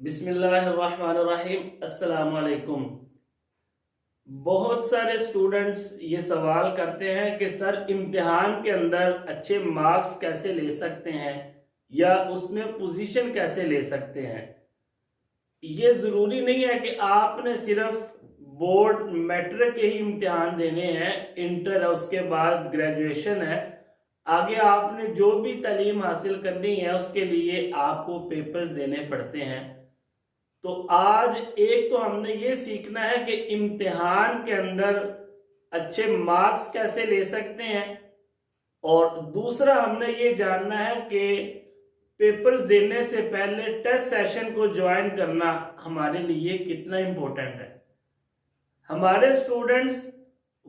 बिस्मिल्लाहिर्रहमानिर्रहीम। अस्सलाम वालेकुम। बहुत सारे स्टूडेंट्स ये सवाल करते हैं कि सर इम्तिहान के अंदर अच्छे मार्क्स कैसे ले सकते हैं या उसमें पोजीशन कैसे ले सकते हैं। ये ज़रूरी नहीं है कि आपने सिर्फ बोर्ड मैट्रिक के ही इम्तिहान देने हैं, इंटर है, उसके बाद ग्रेजुएशन है, आगे आपने जो भी तालीम हासिल करनी है उसके लिए आपको पेपर्स देने पड़ते हैं। तो आज एक तो हमने ये सीखना है कि इम्तिहान के अंदर अच्छे मार्क्स कैसे ले सकते हैं, और दूसरा हमने ये जानना है कि पेपर्स देने से पहले टेस्ट सेशन को ज्वाइन करना हमारे लिए कितना इम्पोर्टेंट है। हमारे स्टूडेंट्स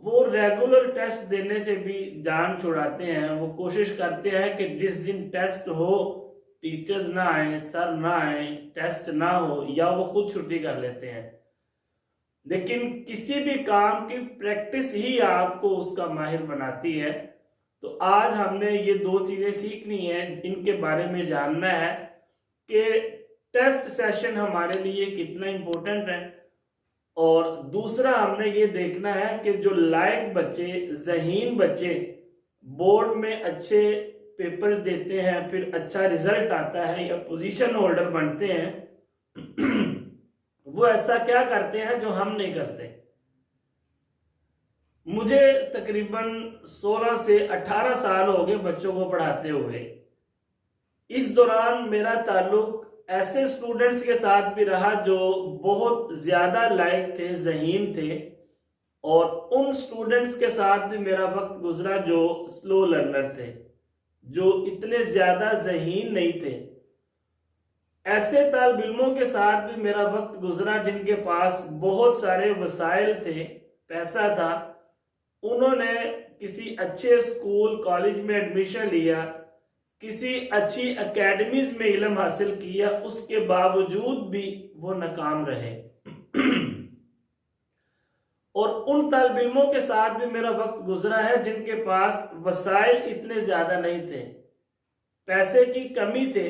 वो रेगुलर टेस्ट देने से भी जान छुड़ाते हैं। वो कोशिश करते हैं कि जिस दिन टेस्ट हो टीचर्स ना आए, सर ना आए, टेस्ट ना हो, या वो खुद छुट्टी कर लेते हैं। लेकिन किसी भी काम की प्रैक्टिस ही आपको उसका माहिर बनाती है। तो आज हमने ये दो चीजें सीखनी है, इनके बारे में जानना है कि टेस्ट सेशन हमारे लिए कितना इम्पोर्टेंट है, और दूसरा हमने ये देखना है कि जो लायक बच्चे, ज़हीन बच्चे बोर्ड में अच्छे पेपर्स देते हैं, फिर अच्छा रिजल्ट आता है या पोजीशन होल्डर बनते हैं वो ऐसा क्या करते हैं जो हम नहीं करते। मुझे तकरीबन 16 से 18 साल हो गए बच्चों को पढ़ाते हुए। इस दौरान मेरा ताल्लुक ऐसे स्टूडेंट्स के साथ भी रहा जो बहुत ज्यादा लायक थे, ज़हीन थे, और उन स्टूडेंट्स के साथ भी मेरा वक्त गुजरा जो स्लो लर्नर थे, जो इतने ज्यादा ज़हीन नहीं थे। ऐसे तालिब इल्मों के साथ भी मेरा वक्त गुजरा जिनके पास बहुत सारे वसाइल थे, पैसा था, उन्होंने किसी अच्छे स्कूल कॉलेज में एडमिशन लिया, किसी अच्छी एकेडमीज में इल्म हासिल किया, उसके बावजूद भी वो नाकाम रहे और उन तालिब इल्मों के साथ भी मेरा वक्त गुजरा है जिनके पास वसाइल इतने ज्यादा नहीं थे, पैसे की कमी थे।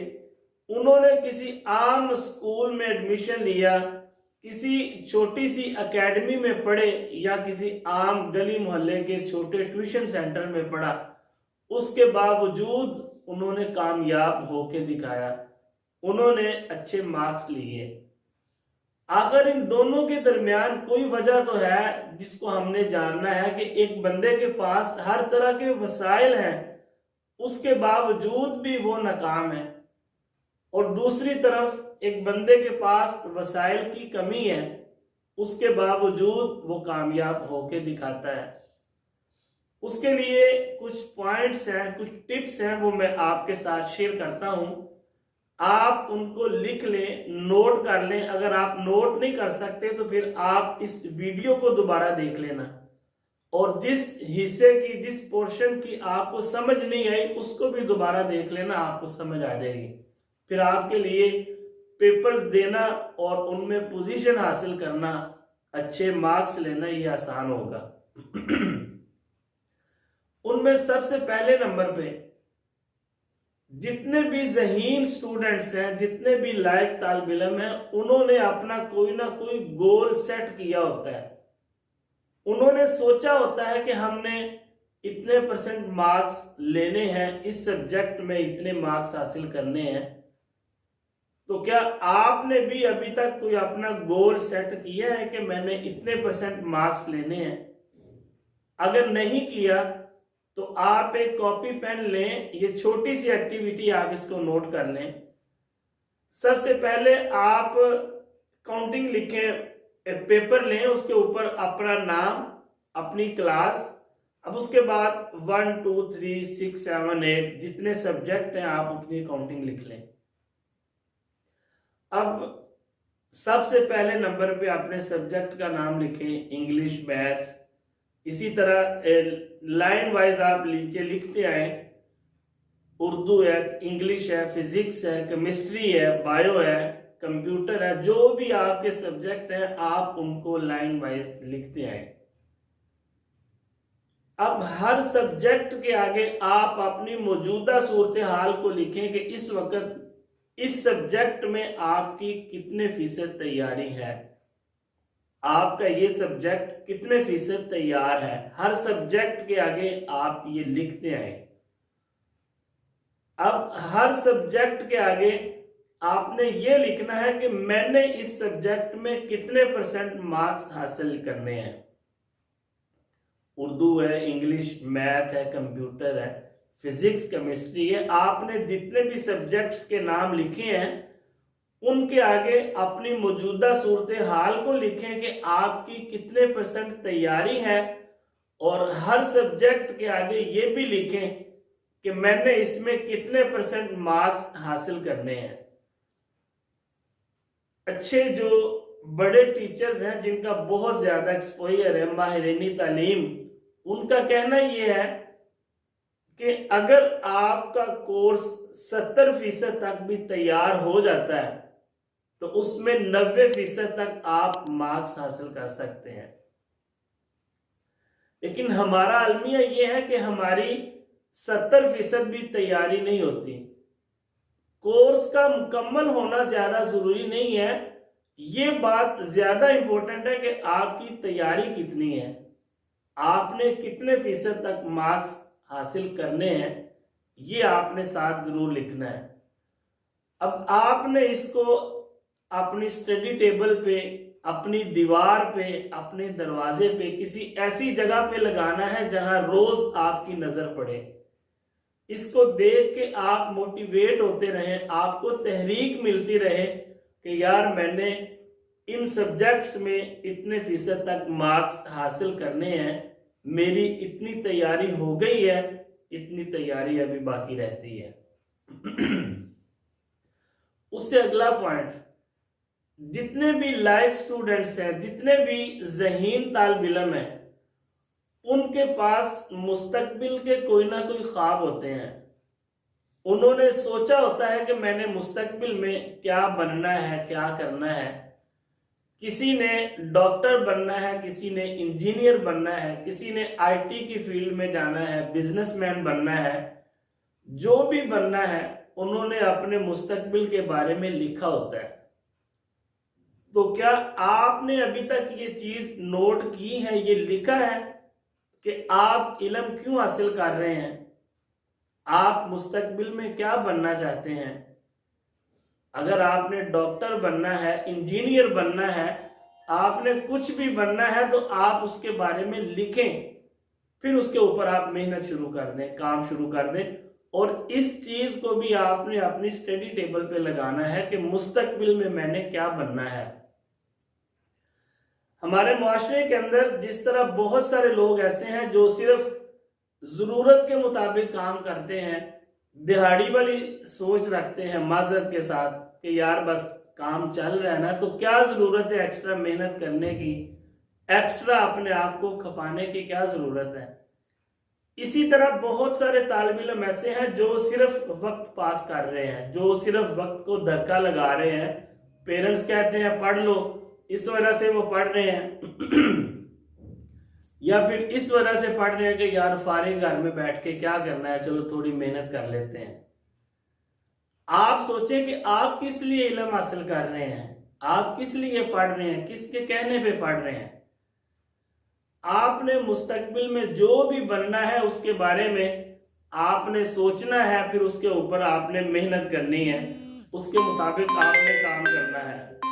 उन्होंने किसी आम स्कूल में एडमिशन लिया, किसी छोटी सी एकेडमी में पढ़े, या किसी आम गली मोहल्ले के छोटे ट्यूशन सेंटर में पढ़ा, उसके बावजूद उन्होंने कामयाब होके दिखाया, उन्होंने अच्छे मार्क्स लिए। आखिर इन दोनों के दरमियान कोई वजह तो है जिसको हमने जानना है कि एक बंदे के पास हर तरह के वसाइल हैं, उसके बावजूद भी वो नाकाम है, और दूसरी तरफ एक बंदे के पास वसाइल की कमी है, उसके बावजूद वो कामयाब होके दिखाता है। उसके लिए कुछ पॉइंट्स हैं, कुछ टिप्स हैं, वो मैं आपके साथ शेयर करता हूं। आप उनको लिख लें, नोट कर लें। अगर आप नोट नहीं कर सकते तो फिर आप इस वीडियो को दोबारा देख लेना, और जिस हिस्से की, जिस पोर्शन की आपको समझ नहीं आई उसको भी दोबारा देख लेना, आपको समझ आ जाएगी। फिर आपके लिए पेपर्स देना और उनमें पोजीशन हासिल करना, अच्छे मार्क्स लेना, ये आसान होगा उनमें सबसे पहले नंबर पे जितने भी ज़हीन स्टूडेंट्स हैं, जितने भी लायक तालिब इल्म हैं, उन्होंने अपना कोई ना कोई गोल सेट किया होता है। उन्होंने सोचा होता है कि हमने इतने परसेंट मार्क्स लेने हैं, इस सब्जेक्ट में इतने मार्क्स हासिल करने हैं। तो क्या आपने भी अभी तक कोई अपना गोल सेट किया है कि मैंने इतने परसेंट मार्क्स लेने हैं? अगर नहीं किया तो आप एक कॉपी पेन लें, ये छोटी सी एक्टिविटी आप इसको नोट कर लें। सबसे पहले आप काउंटिंग लिखें, पेपर लें, उसके ऊपर अपना नाम, अपनी क्लास, अब उसके बाद 1 2 3 6 7 8 जितने सब्जेक्ट हैं आप उतनी काउंटिंग लिख लें। अब सबसे पहले नंबर पे अपने सब्जेक्ट का नाम लिखें, इंग्लिश, मैथ, इसी तरह लाइन वाइज आप नीचे लिखते आए। उर्दू है, इंग्लिश है, फिजिक्स है, केमिस्ट्री है, बायो है, कंप्यूटर है, जो भी आपके सब्जेक्ट हैं आप उनको लाइन वाइज लिखते आए। अब हर सब्जेक्ट के आगे आप अपनी मौजूदा सूरत हाल को लिखें कि इस वक्त इस सब्जेक्ट में आपकी कितने फीसद तैयारी है, आपका ये सब्जेक्ट कितने फीसद तैयार है। हर सब्जेक्ट के आगे आप ये लिखते हैं। अब हर सब्जेक्ट के आगे आपने ये लिखना है कि मैंने इस सब्जेक्ट में कितने % मार्क्स हासिल करने हैं। उर्दू है, इंग्लिश, मैथ है, कंप्यूटर है, फिजिक्स, केमिस्ट्री है, आपने जितने भी सब्जेक्ट्स के नाम लिखे हैं उनके आगे अपनी मौजूदा सूरत हाल को लिखें कि आपकी कितने % तैयारी है, और हर सब्जेक्ट के आगे ये भी लिखें कि मैंने इसमें कितने % मार्क्स हासिल करने हैं। अच्छे जो बड़े टीचर्स हैं जिनका बहुत ज्यादा एक्सपोजर है, माहिरीनी तालीम, उनका कहना यह है कि अगर आपका कोर्स 70% तक भी तैयार हो जाता है तो उसमें 90% तक आप मार्क्स हासिल कर सकते हैं। लेकिन हमारा अलमिया यह है कि हमारी 70% भी तैयारी नहीं होती। कोर्स का मुकम्मल होना ज्यादा जरूरी नहीं है, ये बात ज्यादा इंपॉर्टेंट है कि आपकी तैयारी कितनी है, आपने कितने फीसद तक मार्क्स हासिल करने हैं, ये आपने साथ जरूर लिखना है। अब आपने इसको अपनी स्टडी टेबल पे, अपनी दीवार पे, अपने दरवाजे पे, किसी ऐसी जगह पे लगाना है जहां रोज आपकी नजर पड़े। इसको देख के आप मोटिवेट होते रहें, आपको तहरीक मिलती रहे कि यार मैंने इन सब्जेक्ट्स में इतने फीसद तक मार्क्स हासिल करने हैं, मेरी इतनी तैयारी हो गई है, इतनी तैयारी अभी बाकी रहती है। उससे अगला पॉइंट, जितने भी लायक स्टूडेंट्स हैं, जितने भी ज़हीन तालिब इल्म हैं, उनके पास मुस्तकबिल के कोई ना कोई ख्वाब होते हैं। उन्होंने सोचा होता है कि मैंने मुस्तकबिल में क्या बनना है, क्या करना है। किसी ने डॉक्टर बनना है, किसी ने इंजीनियर बनना है, किसी ने आईटी की फील्ड में जाना है, बिजनेसमैन बनना है। जो भी बनना है उन्होंने अपने मुस्तकबिल के बारे में लिखा होता है। तो क्या आपने अभी तक ये चीज नोट की है, ये लिखा है कि आप इल्म क्यों हासिल कर रहे हैं, आप मुस्तकबिल में क्या बनना चाहते हैं। अगर आपने डॉक्टर बनना है, इंजीनियर बनना है, आपने कुछ भी बनना है, तो आप उसके बारे में लिखें, फिर उसके ऊपर आप मेहनत शुरू कर दें, काम शुरू कर दें। और इस चीज को भी आपने अपनी स्टडी टेबल पे लगाना है कि मुस्तकबिल में मैंने क्या बनना है। हमारे मुआशरे के अंदर जिस तरह बहुत सारे लोग ऐसे हैं जो सिर्फ जरूरत के मुताबिक काम करते हैं, दिहाड़ी वाली सोच रखते हैं माजरत के साथ कि यार बस काम चल रहा है ना, तो क्या जरूरत है एक्स्ट्रा मेहनत करने की, एक्स्ट्रा अपने आप को खपाने की क्या जरूरत है। इसी तरह बहुत सारे तालिब इल्म ऐसे हैं जो सिर्फ वक्त पास कर रहे हैं, जो सिर्फ वक्त को धक्का लगा रहे हैं। पेरेंट्स कहते हैं पढ़ लो, इस वजह से वो पढ़ रहे हैं या फिर इस वजह से पढ़ रहे हैं कि यार फारिग घर में बैठ के क्या करना है, चलो थोड़ी मेहनत कर लेते हैं। आप सोचें कि आप किस लिए इल्म हासिल कर रहे हैं, आप किस लिए पढ़ रहे हैं, किसके कहने पे पढ़ रहे हैं। आपने मुस्तकबिल में जो भी बनना है उसके बारे में आपने सोचना है, फिर उसके ऊपर आपने मेहनत करनी है, उसके मुताबिक आपने काम करना है।